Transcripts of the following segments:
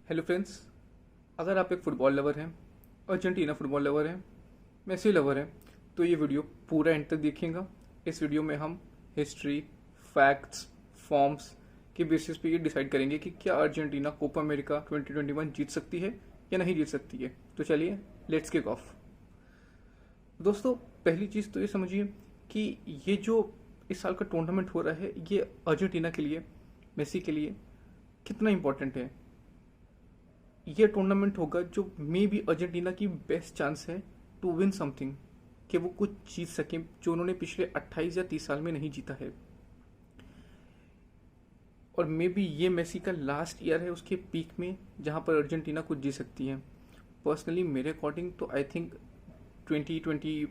Hello friends, अगर आप एक फ़ुटबॉल लवर हैं, अर्जेंटीना फुटबॉल लवर हैं, मेसी लवर हैं, तो ये वीडियो पूरा एंड तक देखिएगा। इस वीडियो में हम हिस्ट्री, फैक्ट्स, फॉर्म्स के बेसिस पे ये डिसाइड करेंगे कि क्या अर्जेंटीना कोपा अमेरिका 2021 जीत सकती है या नहीं जीत सकती है। तो चलिए लेट्स किक ऑफ। दोस्तों, पहली चीज़ तो ये समझिए कि ये जो इस साल का टूर्नामेंट हो रहा है, ये अर्जेंटीना के लिए, मेसी के लिए कितना इम्पोर्टेंट है। ये टूर्नामेंट होगा जो मे बी अर्जेंटीना की बेस्ट चांस है टू विन समथिंग, कि वो कुछ जीत सके जो उन्होंने पिछले 28 या 30 साल में नहीं जीता है। और मे बी ये मेसी का लास्ट ईयर है उसके पीक में जहाँ पर अर्जेंटीना कुछ जीत सकती है। पर्सनली मेरे अकॉर्डिंग तो आई थिंक 2020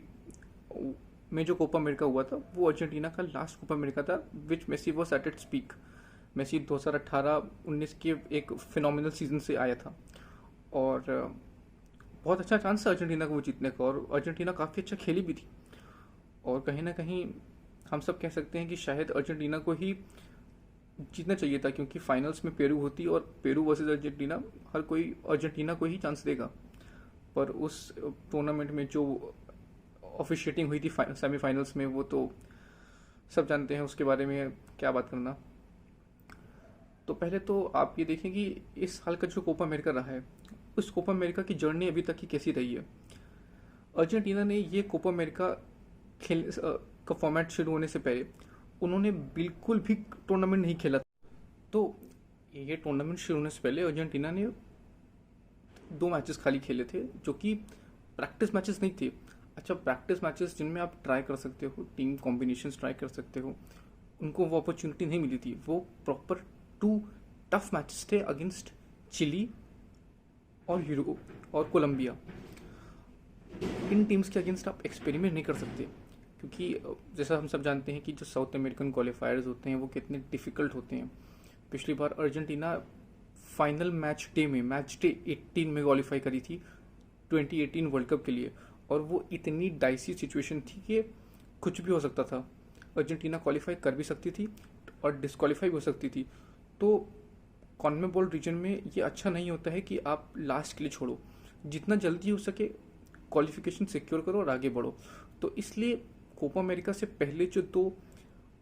में जो कोपा अमेरिका हुआ था वो अर्जेंटीना का लास्ट कोपा अमेरिका था, which Messi was at its peak. Messi 2018-19 के एक फिनोमिनल सीजन से आया था और बहुत अच्छा चांस था अर्जेंटीना को वो जीतने का, और अर्जेंटीना काफ़ी अच्छा खेली भी थी। और कहीं ना कहीं हम सब कह सकते हैं कि शायद अर्जेंटीना को ही जीतना चाहिए था, क्योंकि फाइनल्स में पेरू होती और पेरू वर्सेस अर्जेंटीना, हर कोई अर्जेंटीना को ही चांस देगा। पर उस टूर्नामेंट में जो ऑफिशिएटिंग हुई थी सेमीफाइनल्स में, वो तो सब जानते हैं उसके बारे में क्या बात करना। तो पहले तो आप ये देखें कि इस साल का जो कोपा अमेरिका रहा है, उस कोपा अमेरिका की जर्नी अभी तक की कैसी रही है। अर्जेंटीना ने ये कोपा अमेरिका खेल का फॉर्मेट शुरू होने से पहले उन्होंने बिल्कुल भी टूर्नामेंट नहीं खेला। तो ये टूर्नामेंट शुरू होने से पहले अर्जेंटीना ने 2 मैचेस खाली खेले थे, जो कि प्रैक्टिस मैचेस नहीं थे। अच्छा, प्रैक्टिस मैचेस जिनमें आप ट्राई कर सकते हो, टीम कॉम्बिनेशंस ट्राई कर सकते हो, उनको वो अपॉर्चुनिटी नहीं मिली थी। वो प्रॉपर 2 टफ मैचेस थे अगेंस्ट चिली और यूरोप और कोलंबिया। इन टीम्स के अगेंस्ट आप एक्सपेरिमेंट नहीं कर सकते, क्योंकि जैसा हम सब जानते हैं कि जो साउथ अमेरिकन क्वालिफायर्स होते हैं वो कितने डिफ़िकल्ट होते हैं। पिछली बार अर्जेंटीना फाइनल मैच डे 18 में क्वालिफाई करी थी 2018 वर्ल्ड कप के लिए, और वो इतनी डाइसी सिचुएशन थी कि कुछ भी हो सकता था। अर्जेंटीना क्वालिफाई कर भी सकती थी और डिस्क्वालीफाई भी हो सकती थी। तो कॉन्मेबॉल रीजन में ये अच्छा नहीं होता है कि आप लास्ट के लिए छोड़ो, जितना जल्दी हो सके क्वालिफिकेशन सिक्योर करो और आगे बढ़ो। तो इसलिए कोपा अमेरिका से पहले जो 2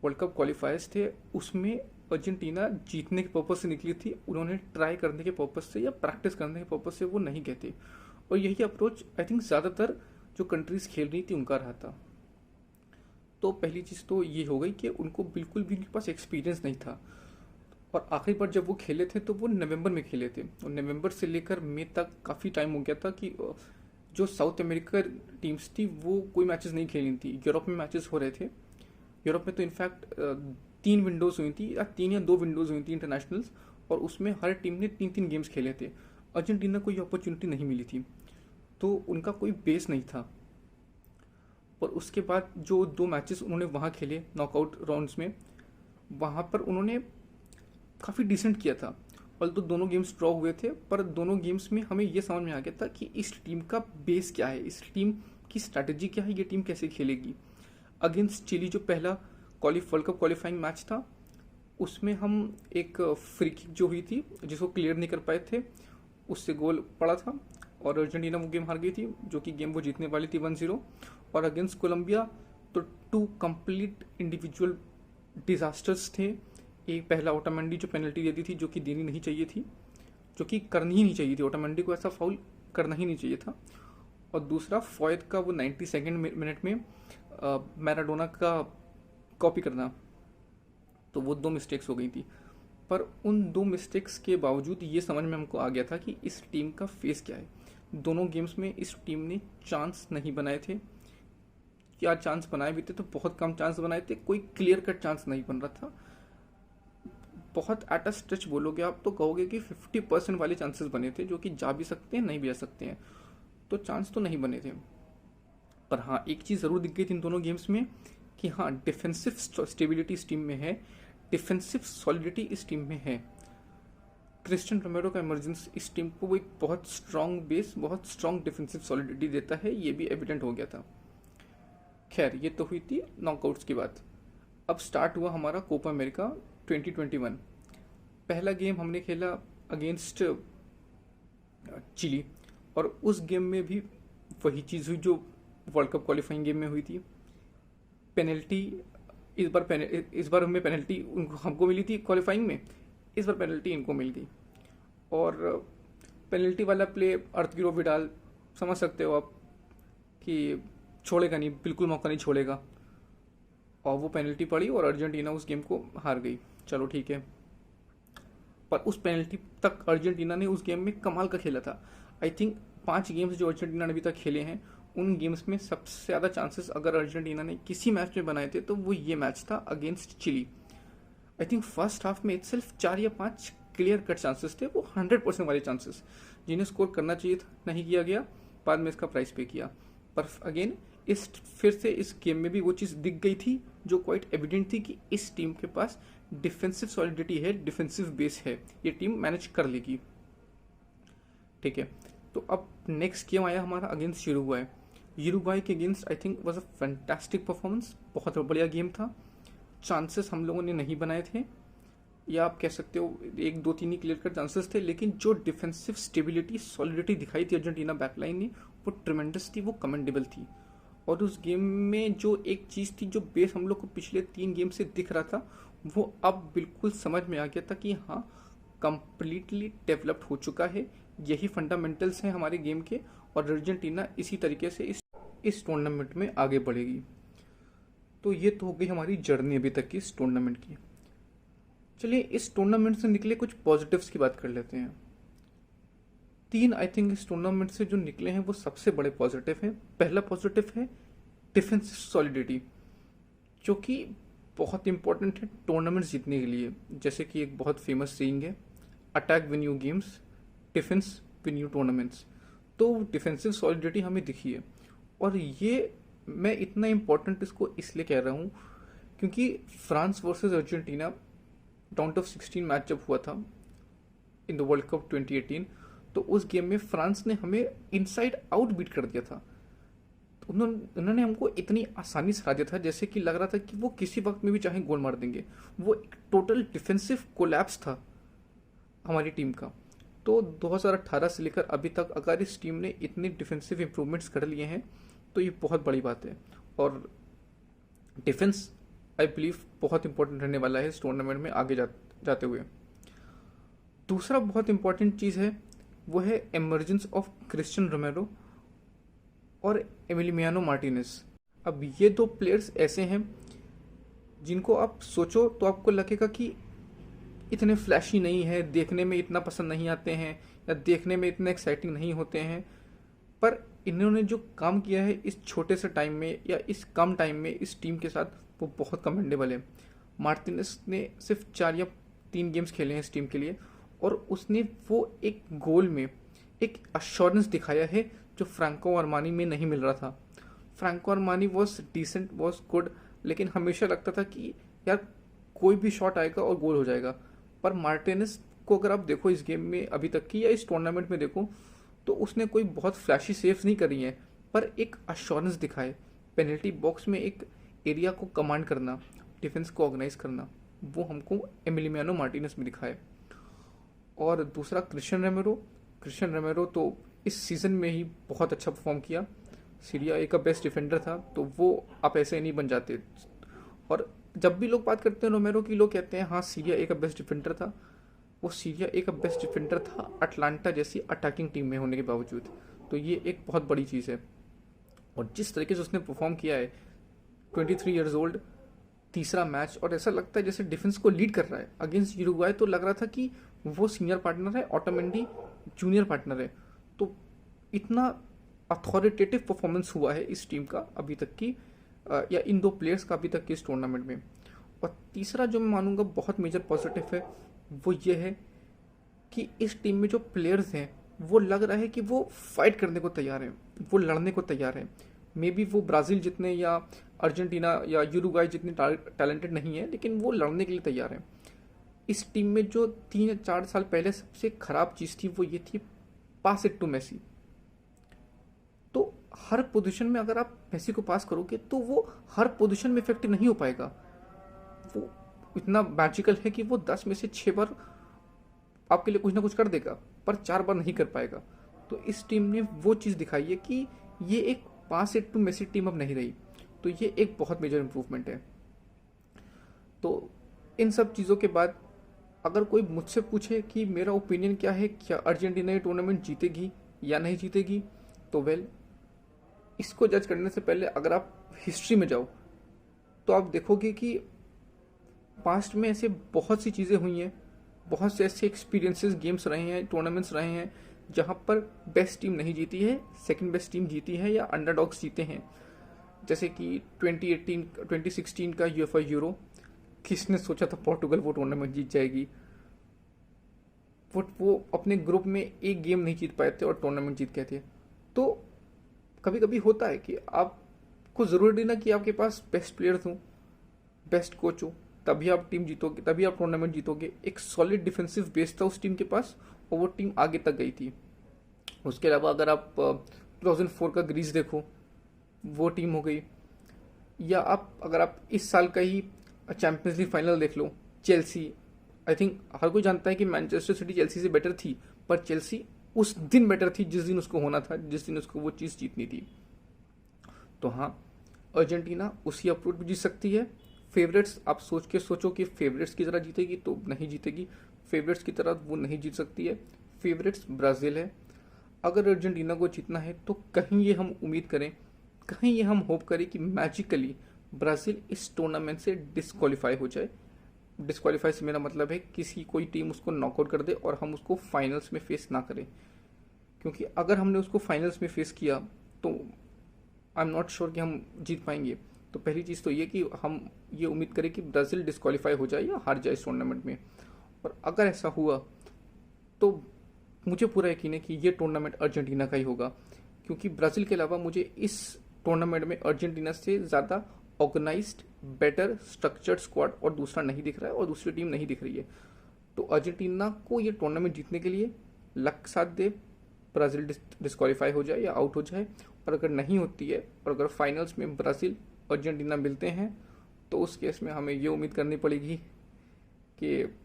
वर्ल्ड कप क्वालिफायर्स थे, उसमें अर्जेंटीना जीतने के पर्पज से निकली थी। उन्होंने ट्राई करने के पर्पज से या प्रैक्टिस करने के पर्पज से वो नहीं गए थे। और यही अप्रोच आई थिंक ज़्यादातर जो कंट्रीज खेल रही थी उनका रहा था। तो पहली चीज़ तो ये हो गई कि उनको बिल्कुल भी उनके पास एक्सपीरियंस नहीं था। और आखिरी बार जब वो खेले थे तो वो नवंबर में खेले थे, और नवंबर से लेकर मई तक काफ़ी टाइम हो गया था कि जो साउथ अमेरिका टीम्स थी वो कोई मैचेस नहीं खेली थी। यूरोप में मैचेस हो रहे थे। यूरोप में तो इनफैक्ट 3 विंडोज़ हुई थी, या 3 या 2 विंडोज़ हुई थी इंटरनेशनल्स, और उसमें हर टीम ने 3-3 गेम्स खेले थे। अर्जेंटीना को ये अपॉर्चुनिटी नहीं मिली थी, तो उनका कोई बेस नहीं था। और उसके बाद जो 2 मैचेस उन्होंने वहाँ खेले नॉकआउट राउंड्स में, वहाँ पर उन्होंने काफ़ी डिसेंट किया था। और तो दोनों गेम्स ड्रॉ हुए थे, पर दोनों गेम्स में हमें यह समझ में आ गया था कि इस टीम का बेस क्या है, इस टीम की स्ट्रैटेजी क्या है, ये टीम कैसे खेलेगी। अगेंस्ट चिली जो पहला वर्ल्ड कप क्वालिफाइंग मैच था, उसमें हम एक फ्री किक जो हुई थी जिसको क्लियर नहीं कर पाए थे, उससे गोल पड़ा था और अर्जेंटीना वो गेम हार गई थी, जो कि गेम वो जीतने वाली थी 1-0। और अगेंस्ट कोलंबिया तो 2 कंप्लीट इंडिविजुअल डिजास्टर्स थे। एक पहला ओटामेंडी जो पेनल्टी दे दी थी, जो कि देनी नहीं चाहिए थी, जो कि करनी ही नहीं चाहिए थी। ओटामेंडी को ऐसा फाउल करना ही नहीं चाहिए था। और दूसरा फॉयद का वो 92 मिनट में मैराडोना का कॉपी करना, तो वो 2 मिस्टेक्स हो गई थी। पर उन 2 मिस्टेक्स के बावजूद ये समझ में हमको आ गया था कि इस टीम का फेस क्या है। दोनों गेम्स में इस टीम ने चांस नहीं बनाए थे, या चांस बनाए भी थे तो बहुत कम चांस बनाए थे, कोई क्लियर कट चांस नहीं बन रहा था। बहुत एट अ स्ट्रेच बोलोगे आप तो कहोगे कि 50% वाले चांसेस बने थे, जो कि जा भी सकते हैं नहीं भी जा सकते हैं। तो चांस तो नहीं बने थे। पर हाँ, एक चीज़ ज़रूर दिख गई थी इन दोनों गेम्स में कि हाँ, डिफेंसिव स्टेबिलिटी इस टीम में है, डिफेंसिव सॉलिडिटी इस टीम में है। क्रिस्टियन रोमेरो का इमरजेंस इस टीम को वो एक बहुत स्ट्रॉन्ग बेस, बहुत स्ट्रॉन्ग डिफेंसिव सॉलिडिटी देता है, ये भी एविडेंट हो गया था। खैर, ये तो हुई थी नॉकआउट्स की बात। अब स्टार्ट हुआ हमारा कोपा अमेरिका 2021। पहला गेम हमने खेला अगेंस्ट चिली। और उस गेम में भी वही चीज़ हुई जो वर्ल्ड कप क्वालिफाइंग गेम में हुई थी। पेनल्टी इस बार हमें पेनल्टी हमको मिली थी क्वालिफाइंग में, इस बार पेनल्टी इनको मिल गई। और पेनल्टी वाला प्ले आर्तुरो विडाल, समझ सकते हो आप कि छोड़ेगा नहीं, बिल्कुल मौका नहीं छोड़ेगा, और वो पेनल्टी पड़ी और अर्जेंटीना उस गेम को हार गई। चलो ठीक है, पर उस पेनल्टी तक अर्जेंटीना ने उस गेम में कमाल का खेला था। आई थिंक 5 गेम्स जो अर्जेंटीना ने अभी तक खेले हैं, उन गेम्स में सबसे ज़्यादा चांसेस अगर अर्जेंटीना ने किसी मैच में बनाए थे तो वो ये मैच था against Chile. I think first half में इटसेल्फ 4 या 5 क्लियर कट चांसेस थे, वो 100% वाले चांसेस जिन्हें स्कोर करना चाहिए था, नहीं किया गया, बाद में इसका प्राइस पे किया। पर अगेन फिर से इस गेम में भी वो चीज़ दिख गई थी जो क्वाइट एविडेंट थी कि इस टीम के पास डिफेंसिव सॉलिडिटी है, डिफेंसिव बेस है, ये टीम मैनेज कर लेगी। ठीक है, तो अब नेक्स्ट गेम आया हमारा अगेंस्ट यूरुग्वाई। यूरुग्वाई के against I think was a fantastic performance, बहुत बढ़िया गेम था। चांसेस हम लोगों ने नहीं बनाए थे, या आप कह सकते हो 1 2 3 ही क्लियर कट चांसेस थे, लेकिन जो डिफेंसिव स्टेबिलिटी सॉलिडिटी दिखाई थी अर्जेंटीना बैकलाइन ने, वो ट्रिमेंडस थी, वो कमेंडेबल थी। और उस गेम में जो एक चीज़ थी, जो बेस हम लोग को पिछले 3 गेम से दिख रहा था, वो अब बिल्कुल समझ में आ गया था कि हाँ, कंप्लीटली डेवलप्ड हो चुका है, यही फंडामेंटल्स हैं हमारे गेम के, और अर्जेंटीना इसी तरीके से इस टूर्नामेंट में आगे बढ़ेगी। तो ये तो हो गई हमारी जर्नी अभी तक की इस टूर्नामेंट की। चलिए इस टूर्नामेंट से निकले कुछ पॉजिटिव्स की बात कर लेते हैं। 3 आई थिंक इस टूर्नामेंट से जो निकले हैं वो सबसे बड़े पॉजिटिव हैं। पहला पॉजिटिव है डिफेंसिव सॉलिडिटी, जो कि बहुत इंपॉर्टेंट है टूर्नामेंट्स जीतने के लिए। जैसे कि एक बहुत फेमस सेइंग है, attack win you games, defence win you tournaments. तो डिफेंसिव सॉलिडिटी हमें दिखी है, और ये मैं इतना इम्पोर्टेंट इसको इसलिए कह रहा हूँ क्योंकि France versus Argentina round of 16 match जब हुआ था इन द वर्ल्ड कप 2018, तो उस गेम में फ्रांस ने हमें इनसाइड आउट बीट कर दिया था। तो उन्होंने हमको इतनी आसानी से हरा दिया था, जैसे कि लग रहा था कि वो किसी वक्त में भी चाहे गोल मार देंगे। वो एक टोटल डिफेंसिव कोलैप्स था हमारी टीम का। तो 2018 से लेकर अभी तक अगर इस टीम ने इतने डिफेंसिव इंप्रूवमेंट्स कर लिए हैं तो ये बहुत बड़ी बात है। और डिफेंस आई बिलीव बहुत इंपॉर्टेंट रहने वाला है इस टूर्नामेंट में आगे जाते हुए। दूसरा बहुत इंपॉर्टेंट चीज़ है वो है एमर्जेंस ऑफ क्रिस्टियन रोमेरो और एमिलियानो मार्टिनेज। अब ये 2 प्लेयर्स ऐसे हैं जिनको आप सोचो तो आपको लगेगा कि इतने फ्लैशी नहीं है, देखने में इतना पसंद नहीं आते हैं, या देखने में इतने एक्साइटिंग नहीं होते हैं, पर इन्होंने जो काम किया है इस छोटे से टाइम में या इस कम टाइम में इस टीम के साथ, वो बहुत कमेंडेबल है। मार्टिनेस ने सिर्फ 4 या 3 गेम्स खेले हैं इस टीम के लिए, और उसने वो एक गोल में एक अश्योरेंस दिखाया है जो फ्रैंको अरमानी में नहीं मिल रहा था। Franco Armani was decent, was good, लेकिन हमेशा लगता था कि यार कोई भी शॉट आएगा और गोल हो जाएगा। पर मार्टिनेस को अगर आप देखो इस गेम में अभी तक की, या इस टूर्नामेंट में देखो, तो उसने कोई बहुत फ्लैशी सेव्स नहीं करी हैं, पर एक अश्योरेंस दिखाए, पेनल्टी बॉक्स में एक एरिया को कमांड करना, डिफेंस को ऑर्गेनाइज करना, वो हमको एमिलियानो मार्टिनेस में दिखाए। और दूसरा क्रिस्टियन रोमेरो तो इस सीज़न में ही बहुत अच्छा परफॉर्म किया। सीरिया ए का बेस्ट डिफेंडर था, तो वो आप ऐसे नहीं बन जाते। और जब भी लोग बात करते हैं रोमेरो की, लोग कहते हैं हाँ सीरिया ए का बेस्ट डिफेंडर था। वो सीरिया ए का बेस्ट डिफेंडर था अटलांटा जैसी अटैकिंग टीम में होने के बावजूद। तो ये एक बहुत बड़ी चीज़ है। और जिस तरीके से उसने परफॉर्म किया है, 23 ईयर्स ओल्ड, तीसरा मैच, और ऐसा लगता है जैसे डिफेंस को लीड कर रहा है। अगेंस्ट यूरुग्वाई तो लग रहा था कि वो सीनियर पार्टनर है, ऑटोमेंडी जूनियर पार्टनर है। तो इतना अथॉरिटेटिव परफॉर्मेंस हुआ है इस टीम का अभी तक की, या इन 2 प्लेयर्स का अभी तक की इस टूर्नामेंट में। और तीसरा जो मैं मानूंगा बहुत मेजर पॉजिटिव है, वो ये है कि इस टीम में जो प्लेयर्स हैं वो लग रहा है कि वो फाइट करने को तैयार हैं, वो लड़ने को तैयार हैं। मे बी वो ब्राज़ील जितने या अर्जेंटीना या यूरुग्वाई जितने टैलेंटेड नहीं है, लेकिन वो लड़ने के लिए तैयार हैं। इस टीम में जो 3 या 4 साल पहले सबसे ख़राब चीज़ थी वो ये थी, पास इट टू मेसी। तो हर पोजीशन में अगर आप मेसी को पास करोगे तो वो हर पोजीशन में इफेक्टिव नहीं हो पाएगा। वो इतना मैजिकल है कि वो 10 में से 6 बार आपके लिए कुछ ना कुछ कर देगा। पर 4 बार नहीं कर पाएगा। तो इस टीम ने वो चीज़ दिखाई है कि ये एक 5 से 2 मेसी टीम अब नहीं रही। तो ये एक बहुत मेजर इम्प्रूवमेंट है। तो इन सब चीज़ों के बाद अगर कोई मुझसे पूछे कि मेरा ओपिनियन क्या है, क्या अर्जेंटीना ये टूर्नामेंट जीतेगी या नहीं जीतेगी, तो इसको जज करने से पहले अगर आप हिस्ट्री में जाओ तो आप देखोगे कि पास्ट में ऐसे बहुत सी चीज़ें हुई हैं, बहुत से ऐसे एक्सपीरियंसेस, गेम्स रहे हैं, टूर्नामेंट्स रहे हैं जहाँ पर बेस्ट टीम नहीं जीती है, सेकंड बेस्ट टीम जीती है या अंडरडॉग्स जीते हैं। जैसे कि 2016 का यूएफए यूरो, किसने सोचा था पोर्टुगल वो टूर्नामेंट जीत जाएगी। वो अपने ग्रुप में एक गेम नहीं जीत पाए थे और टूर्नामेंट जीत गए थे। तो कभी कभी होता है कि आपको ज़रूरी ना कि आपके पास बेस्ट प्लेयर्स हों, बेस्ट कोच हो, तभी आप टीम जीतोगे, तभी आप टूर्नामेंट जीतोगे। एक सॉलिड डिफेंसिव बेस था उस टीम के पास और वो टीम आगे तक गई थी। उसके अलावा अगर आप 2004 का ग्रीस देखो, वो टीम हो गई। या अगर आप इस साल का ही चैंपियंस लीग फाइनल देख लो, चेल्सी, आई थिंक हर कोई जानता है कि मैनचेस्टर सिटी चेल्सी से बेटर थी, पर चेल्सी उस दिन बेटर थी जिस दिन उसको होना था, जिस दिन उसको वो चीज़ जीतनी थी। तो हाँ, अर्जेंटीना उसी अप्रोच भी जीत सकती है। फेवरेट्स आप सोचो कि फेवरेट्स की तरह जीतेगी, तो नहीं जीतेगी। फेवरेट्स की तरह वो नहीं जीत सकती है। फेवरेट्स ब्राज़ील है। अगर अर्जेंटीना को जीतना है तो कहीं ये हम उम्मीद करें, कहीं ये हम होप करें कि मैजिकली ब्राज़ील इस टूर्नामेंट से डिस्क्वालीफाई हो जाए। डिस्क्वालीफाई से मेरा मतलब है कोई टीम उसको नॉकआउट कर दे और हम उसको फाइनल्स में फेस ना करें। क्योंकि अगर हमने उसको फाइनल्स में फेस किया तो आई एम नॉट श्योर कि हम जीत पाएंगे। तो पहली चीज़ तो ये कि हम ये उम्मीद करें कि ब्राज़ील डिस्क्वालीफाई हो जाए या हार जाए इस टूर्नामेंट में। और अगर ऐसा हुआ तो मुझे पूरा यकीन है कि ये टूर्नामेंट अर्जेंटीना का ही होगा। क्योंकि ब्राज़ील के अलावा मुझे इस टूर्नामेंट में अर्जेंटीना से ज़्यादा ऑर्गेनाइज्ड, बेटर स्ट्रक्चर्ड स्क्वाड और दूसरा नहीं दिख रहा है और दूसरी टीम नहीं दिख रही है। तो अर्जेंटीना को ये टूर्नामेंट जीतने के लिए लक साथ दे, ब्राज़ील डिस्क्वालीफाई हो जाए या आउट हो जाए। और अगर नहीं होती है और अगर फाइनल्स में ब्राज़ील अर्जेंटीना मिलते हैं तो उस केस में हमें ये उम्मीद करनी पड़ेगी कि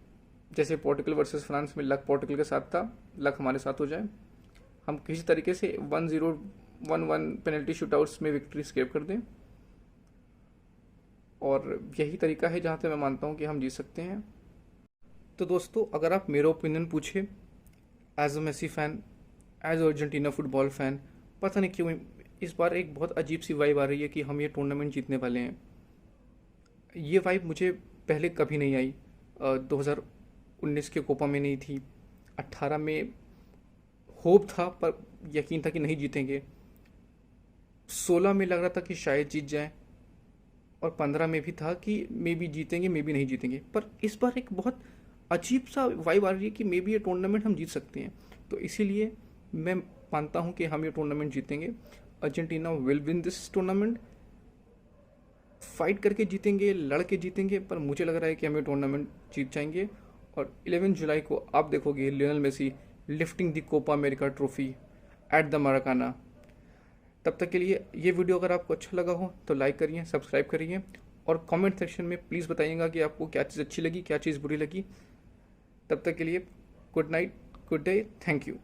जैसे पोर्टुगल वर्सेस फ्रांस में लक पोर्टुगल के साथ था, लक हमारे साथ हो जाए। हम किसी तरीके से 1-0, 1-1 पेनल्टी शूटआउट्स में विक्ट्री स्केप कर दें। और यही तरीका है जहाँ से मैं मानता हूँ कि हम जीत सकते हैं। तो दोस्तों, अगर आप मेरा ओपिनियन पूछे as a Messi fan, as Argentina football fan, पता नहीं क्यों इस बार एक बहुत अजीब सी वाइब आ रही है कि हम ये टूर्नामेंट जीतने वाले हैं। ये वाइब मुझे पहले कभी नहीं आई। 2019 के कोपा में नहीं थी, 18 में होप था पर यकीन था कि नहीं जीतेंगे, 16 में लग रहा था कि शायद जीत जाए और 15 में भी था कि मे बी जीतेंगे मे बी नहीं जीतेंगे। पर इस बार एक बहुत अजीब सा वाइब आ रही है कि मे बी ये टूर्नामेंट हम जीत सकते हैं। तो इसीलिए मैं मानता हूँ कि हम ये टूर्नामेंट जीतेंगे। Argentina will win this tournament, fight करके जीतेंगे, लड़ के जीतेंगे, पर मुझे लग रहा है कि हम ये टूर्नामेंट जीत जाएंगे। और 11 जुलाई को आप देखोगे Lionel Messi lifting the Copa America trophy at the Maracana. तब तक के लिए ये वीडियो अगर आपको अच्छा लगा हो तो लाइक करिए, सब्सक्राइब करिए और कमेंट सेक्शन में प्लीज़ बताइएगा कि आपको क्या चीज़ अच्छी लगी, क्या चीज़ बुरी लगी। तब तक के लिए good night, good day, thank you.